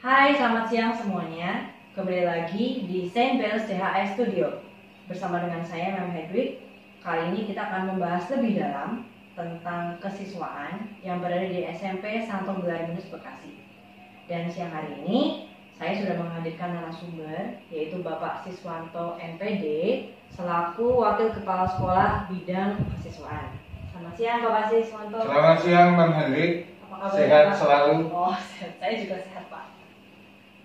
Hai, selamat siang semuanya. Kembali lagi di Saint Bells CHS Studio. Bersama dengan saya, Mem Hedwig. Kali ini kita akan membahas lebih dalam tentang kesiswaan yang berada di SMP Santo Gelariminus Bekasi. Dan siang hari ini, saya sudah menghadirkan narasumber, yaitu Bapak Siswanto MPD, selaku Wakil Kepala Sekolah Bidang Kesiswaan. Selamat siang, Bapak Siswanto. Selamat siang, Mem Hedwig. Sehat selalu. Oh, saya juga sehat, Pak.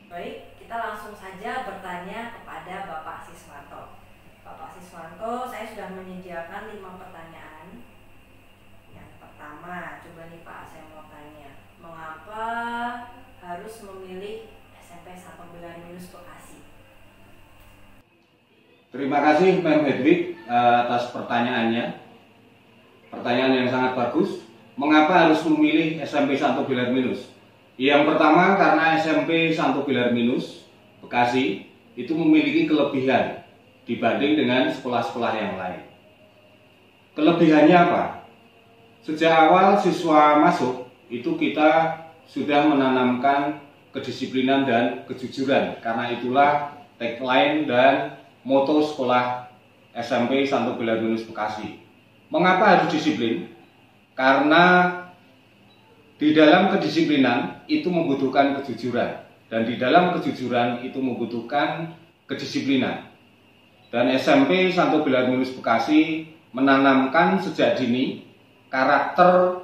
Baik, kita langsung saja bertanya kepada Bapak Siswanto. Bapak Siswanto, saya sudah menyediakan 5 pertanyaan. Yang pertama, coba nih Pak, saya mau tanya, mengapa harus memilih SMP Santo Gelariminus Bekasi? Terima kasih, Mem Hedwig, atas pertanyaannya. Pertanyaan yang sangat bagus. Mengapa harus memilih SMP Santo Gelariminus? Yang pertama, karena SMP Santo Gelariminus Bekasi itu memiliki kelebihan dibanding dengan sekolah-sekolah yang lain. Kelebihannya apa? Sejak awal siswa masuk, itu kita sudah menanamkan kedisiplinan dan kejujuran. Karena itulah tagline dan moto sekolah SMP Santo Gelariminus Bekasi. Mengapa harus disiplin? Karena di dalam kedisiplinan itu membutuhkan kejujuran, dan di dalam kejujuran itu membutuhkan kedisiplinan. Dan SMP Santo Gelariminus Bekasi menanamkan sejak dini karakter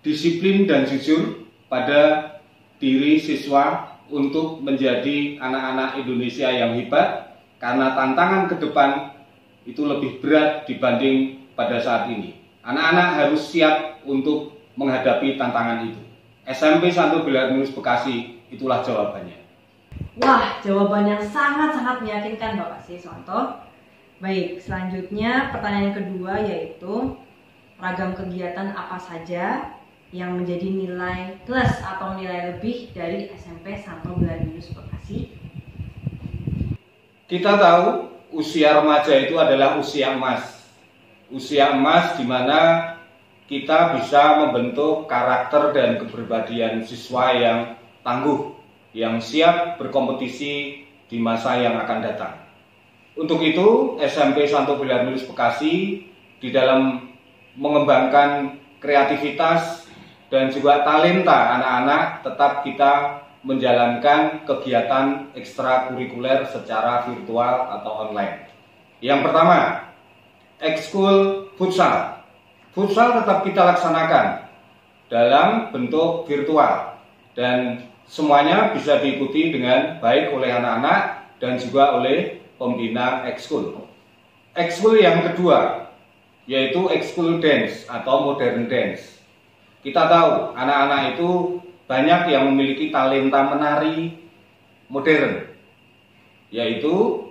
disiplin dan jujur pada diri siswa untuk menjadi anak-anak Indonesia yang hebat, karena tantangan ke depan itu lebih berat dibanding pada saat ini. Anak-anak harus siap untuk menghadapi tantangan itu. SMP Santo Gelariminus Bekasi, itulah jawabannya. Wah, jawaban yang sangat-sangat meyakinkan Bapak Siswanto. Baik, selanjutnya pertanyaan kedua yaitu ragam kegiatan apa saja yang menjadi nilai plus atau nilai lebih dari SMP Santo Gelariminus Bekasi? Kita tahu usia remaja itu adalah usia emas. Usia emas di mana kita bisa membentuk karakter dan kepribadian siswa yang tangguh, yang siap berkompetisi di masa yang akan datang. Untuk itu, SMP Santo Gelariminus Bekasi di dalam mengembangkan kreativitas dan juga talenta anak-anak, tetap kita menjalankan kegiatan ekstrakurikuler secara virtual atau online. Yang pertama, ekskul futsal. Futsal tetap kita laksanakan dalam bentuk virtual dan semuanya bisa diikuti dengan baik oleh anak-anak dan juga oleh pembina ekskul. Ekskul yang kedua yaitu ekskul dance atau modern dance. Kita tahu anak-anak itu banyak yang memiliki talenta menari modern, yaitu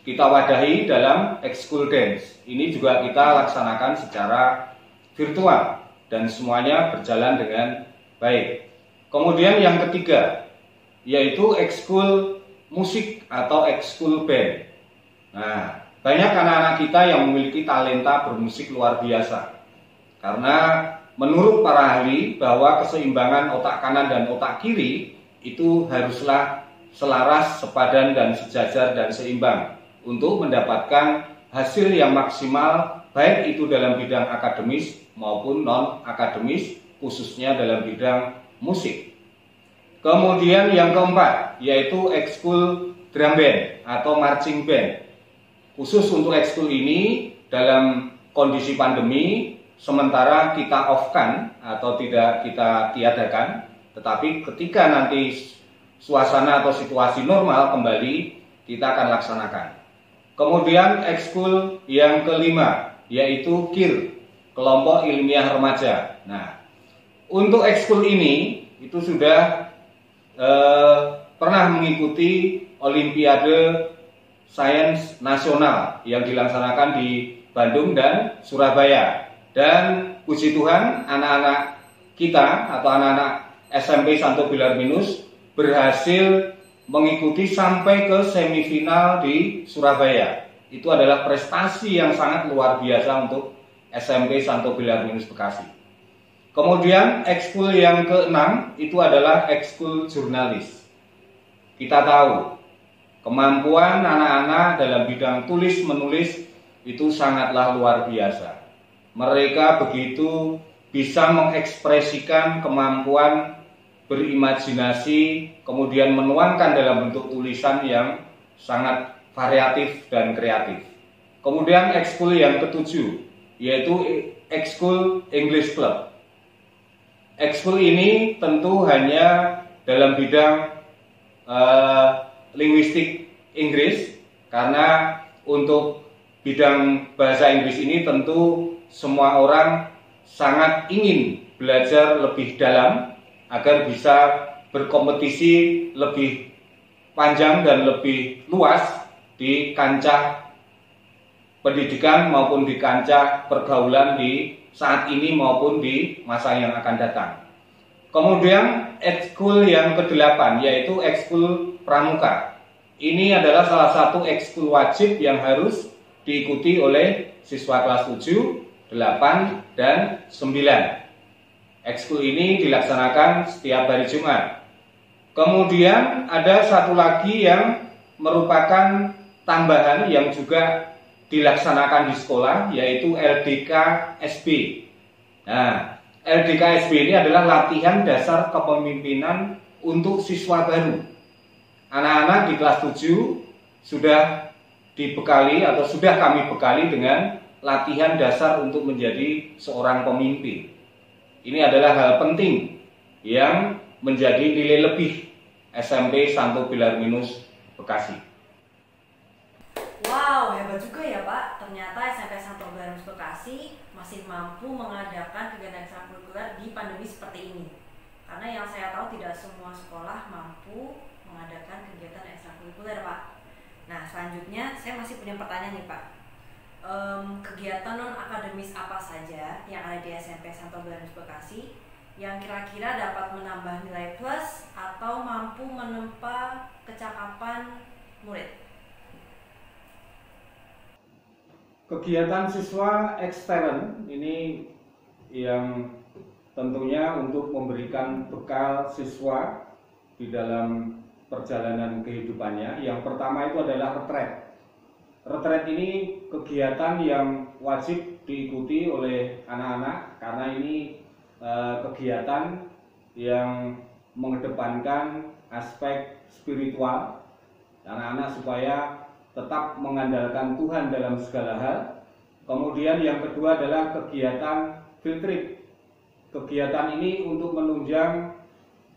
kita wadahi dalam ekskul dance. Ini juga kita laksanakan secara virtual dan semuanya berjalan dengan baik. Kemudian yang ketiga yaitu ekskul musik atau ekskul band. Nah, banyak anak-anak kita yang memiliki talenta bermusik luar biasa. Karena menurut para ahli bahwa keseimbangan otak kanan dan otak kiri itu haruslah selaras, sepadan dan sejajar dan seimbang untuk mendapatkan hasil yang maksimal, baik itu dalam bidang akademis maupun non-akademis, khususnya dalam bidang musik. Kemudian yang keempat yaitu ekskul drum band atau marching band. Khusus untuk ekskul ini dalam kondisi pandemi sementara kita off-kan atau tidak kita tiadakan, tetapi ketika nanti suasana atau situasi normal kembali kita akan laksanakan. Kemudian ekskul yang kelima yaitu KIR, kelompok ilmiah remaja. Nah, untuk ekskul ini itu sudah pernah mengikuti Olimpiade Sains Nasional yang dilaksanakan di Bandung dan Surabaya. Dan puji Tuhan anak-anak kita atau anak-anak SMP Santo Gelariminus berhasil mengikuti sampai ke semifinal di Surabaya. Itu adalah prestasi yang sangat luar biasa untuk SMP Santo Gelariminus Bekasi. Kemudian ekskul yang keenam itu adalah ekskul jurnalis. kita tahu kemampuan anak-anak dalam bidang tulis menulis itu sangatlah luar biasa. Mereka begitu bisa mengekspresikan kemampuan berimajinasi, kemudian menuangkan dalam bentuk tulisan yang sangat variatif dan kreatif. Kemudian ekskul yang ketujuh, yaitu ekskul English Club. Ekskul ini tentu hanya dalam bidang linguistik Inggris, karena untuk bidang bahasa Inggris ini tentu semua orang sangat ingin belajar lebih dalam agar bisa berkompetisi lebih panjang dan lebih luas di kancah pendidikan maupun di kancah pergaulan di saat ini maupun di masa yang akan datang. Kemudian ekskul yang ke-8 yaitu ekskul pramuka. Ini adalah salah satu ekskul wajib yang harus diikuti oleh siswa kelas 7, 8, dan 9. Ekskul ini dilaksanakan setiap hari Jumat. Kemudian ada satu lagi yang merupakan tambahan yang juga dilaksanakan di sekolah, yaitu LDK SB. Nah, LDK SB ini adalah latihan dasar kepemimpinan untuk siswa baru. Anak-anak di kelas 7 sudah dibekali atau sudah kami bekali dengan latihan dasar untuk menjadi seorang pemimpin. Ini adalah hal penting yang menjadi nilai lebih SMP Santo Belarminus Bekasi. Wow, hebat juga ya Pak. Ternyata SMP Santo Belarminus Bekasi masih mampu mengadakan kegiatan ekstrakurikuler di pandemi seperti ini. Karena yang saya tahu tidak semua sekolah mampu mengadakan kegiatan ekstrakurikuler Pak. Nah, selanjutnya saya masih punya pertanyaan nih Pak. Kegiatan non akademis apa saja yang ada di SMP Santo Belarminus Bekasi yang kira-kira dapat menambah nilai plus atau mampu menempa kecakapan murid? Kegiatan siswa ekstern ini yang tentunya untuk memberikan bekal siswa di dalam perjalanan kehidupannya. Yang pertama itu adalah retret. Retret ini kegiatan yang wajib diikuti oleh anak-anak karena ini kegiatan yang mengedepankan aspek spiritual anak-anak supaya tetap mengandalkan Tuhan dalam segala hal. Kemudian yang kedua adalah kegiatan field trip. Kegiatan ini untuk menunjang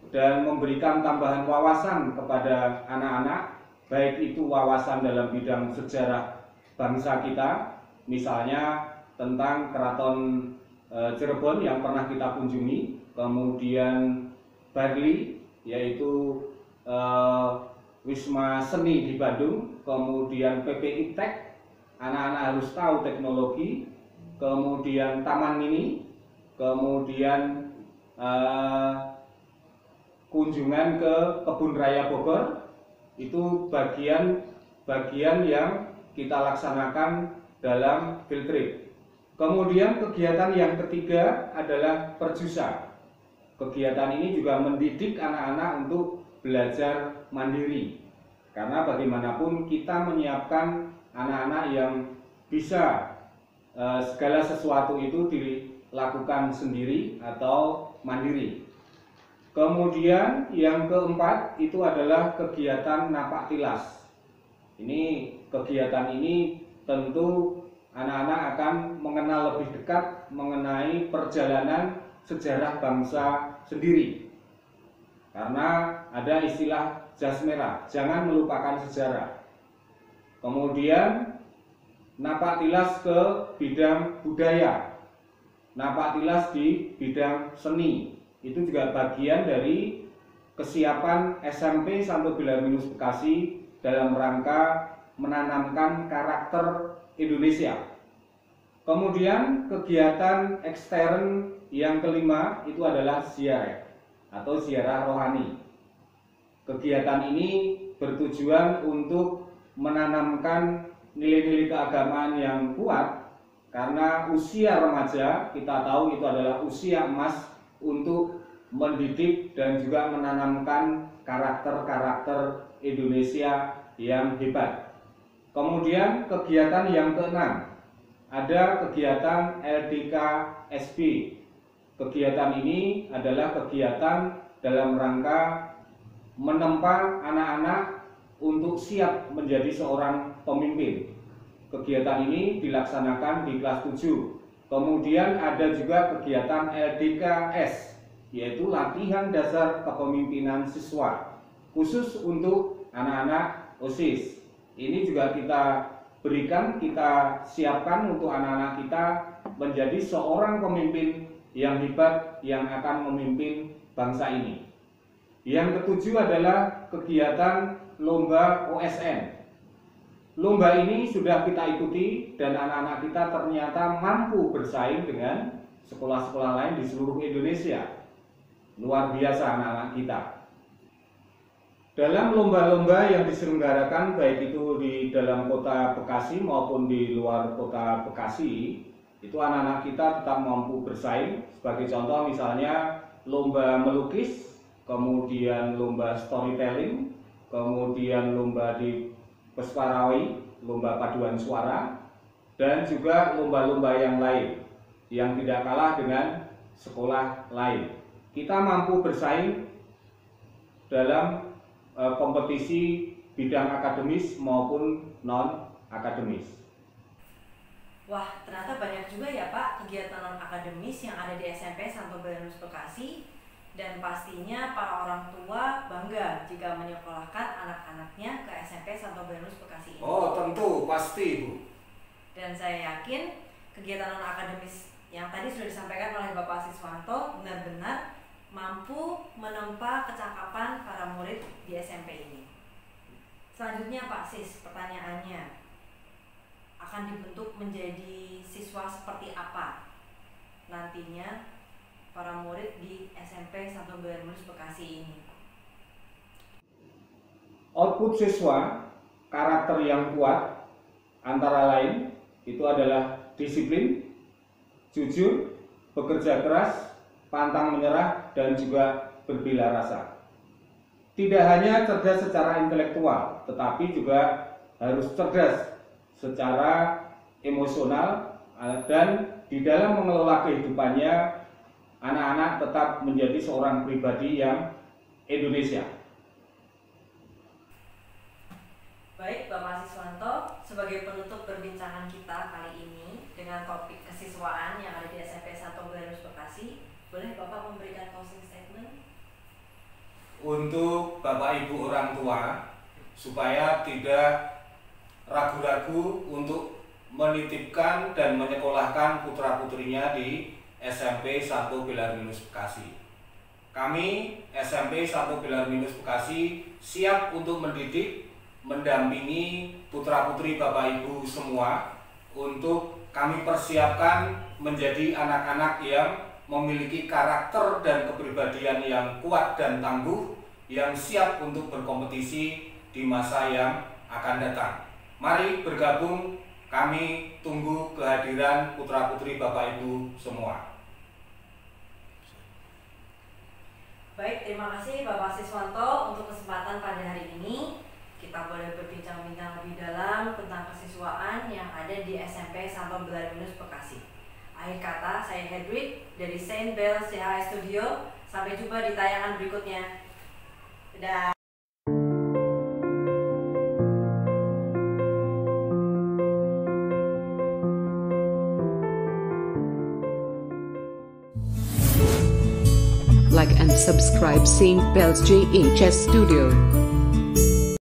dan memberikan tambahan wawasan kepada anak-anak, baik itu wawasan dalam bidang sejarah bangsa kita, misalnya tentang Keraton Cirebon yang pernah kita kunjungi, kemudian Barli yaitu Wisma Seni di Bandung, kemudian PP Iptek, anak-anak harus tahu teknologi, kemudian Taman Mini, kemudian kunjungan ke Kebun Raya Bogor, itu bagian yang kita laksanakan dalam field trip. Kemudian kegiatan yang ketiga adalah perjusa. Kegiatan ini juga mendidik anak-anak untuk belajar mandiri, karena bagaimanapun kita menyiapkan anak-anak yang bisa segala sesuatu itu dilakukan sendiri atau mandiri. Kemudian yang keempat itu adalah kegiatan napak tilas. Kegiatan ini tentu anak-anak akan mengenal lebih dekat mengenai perjalanan sejarah bangsa sendiri. Karena ada istilah jas merah, jangan melupakan sejarah. Kemudian napak tilas ke bidang budaya, napak tilas di bidang seni, itu juga bagian dari kesiapan SMP Santo Belarminus Bekasi dalam rangka menanamkan karakter Indonesia. Kemudian kegiatan ekstern yang kelima itu adalah ziarah atau ziarah rohani. Kegiatan ini bertujuan untuk menanamkan nilai-nilai keagamaan yang kuat, karena usia remaja kita tahu itu adalah usia emas untuk mendidik dan juga menanamkan karakter-karakter Indonesia yang hebat. Kemudian kegiatan yang keenam, ada kegiatan LDK SP. Kegiatan ini adalah kegiatan dalam rangka menempa anak-anak untuk siap menjadi seorang pemimpin. Kegiatan ini dilaksanakan di kelas 7. Kemudian ada juga kegiatan LDKS, yaitu latihan dasar kepemimpinan siswa, khusus untuk anak-anak OSIS. Ini juga kita berikan, kita siapkan untuk anak-anak kita menjadi seorang pemimpin yang hebat yang akan memimpin bangsa ini. Yang ketujuh adalah kegiatan lomba OSN. Lomba ini sudah kita ikuti dan anak-anak kita ternyata mampu bersaing dengan sekolah-sekolah lain di seluruh Indonesia. Luar biasa anak-anak kita. Dalam lomba-lomba yang diselenggarakan baik itu di dalam kota Bekasi maupun di luar kota Bekasi, itu anak-anak kita tetap mampu bersaing. Sebagai contoh misalnya lomba melukis, kemudian lomba storytelling, kemudian lomba di Pesparawai, lomba paduan suara, dan juga lomba-lomba yang lain yang tidak kalah dengan sekolah lain. Kita mampu bersaing dalam kompetisi bidang akademis maupun non-akademis. Wah, ternyata banyak juga ya Pak kegiatan non-akademis yang ada di SMP Santo Belarus Bekasi, dan pastinya para orang tua bangga jika menyekolahkan anak-anaknya ke SMP Santo Belarus Bekasi ini. Oh, tentu, pasti Bu. Dan saya yakin kegiatan non-akademis yang tadi sudah disampaikan oleh Bapak Siswanto benar-benar mampu menempa kecakapan para murid di SMP ini. Selanjutnya Pak Sis, pertanyaannya, akan dibentuk menjadi siswa seperti apa nantinya para murid di SMP Santo Belarus Bekasi ini? Output siswa, karakter yang kuat, antara lain itu adalah disiplin, jujur, bekerja keras, pantang menyerah, dan juga berbela rasa. Tidak hanya cerdas secara intelektual, tetapi juga harus cerdas secara emosional, dan di dalam mengelola kehidupannya anak-anak tetap menjadi seorang pribadi yang Indonesia. Baik Bapak Siswanto, sebagai penutup perbincangan kita kali ini dengan topik kesiswaan yang ada di SMP Santo Belarus Bekasi, boleh Bapak memberikan closing statement? Untuk Bapak Ibu orang tua, supaya tidak ragu-ragu untuk menitipkan dan menyekolahkan putra-putrinya di SMP Santo Belarus Bekasi. Kami SMP Santo Belarus Bekasi siap untuk mendidik, mendampingi putra-putri Bapak Ibu semua untuk kami persiapkan menjadi anak-anak yang memiliki karakter dan kepribadian yang kuat dan tangguh, yang siap untuk berkompetisi di masa yang akan datang. Mari bergabung, kami tunggu kehadiran putra-putri Bapak Ibu semua. Baik, terima kasih Bapak Siswanto untuk kesempatan pada hari ini. Kita boleh berbincang-bincang lebih dalam tentang kesiswaan yang ada di SMP Santo Belarus Bekasi. Akhir kata, saya Hedwig dari Saint Bells CHS Studio. Sampai jumpa di tayangan berikutnya. Dadah. Like and subscribe Saint Bells JHS Studio.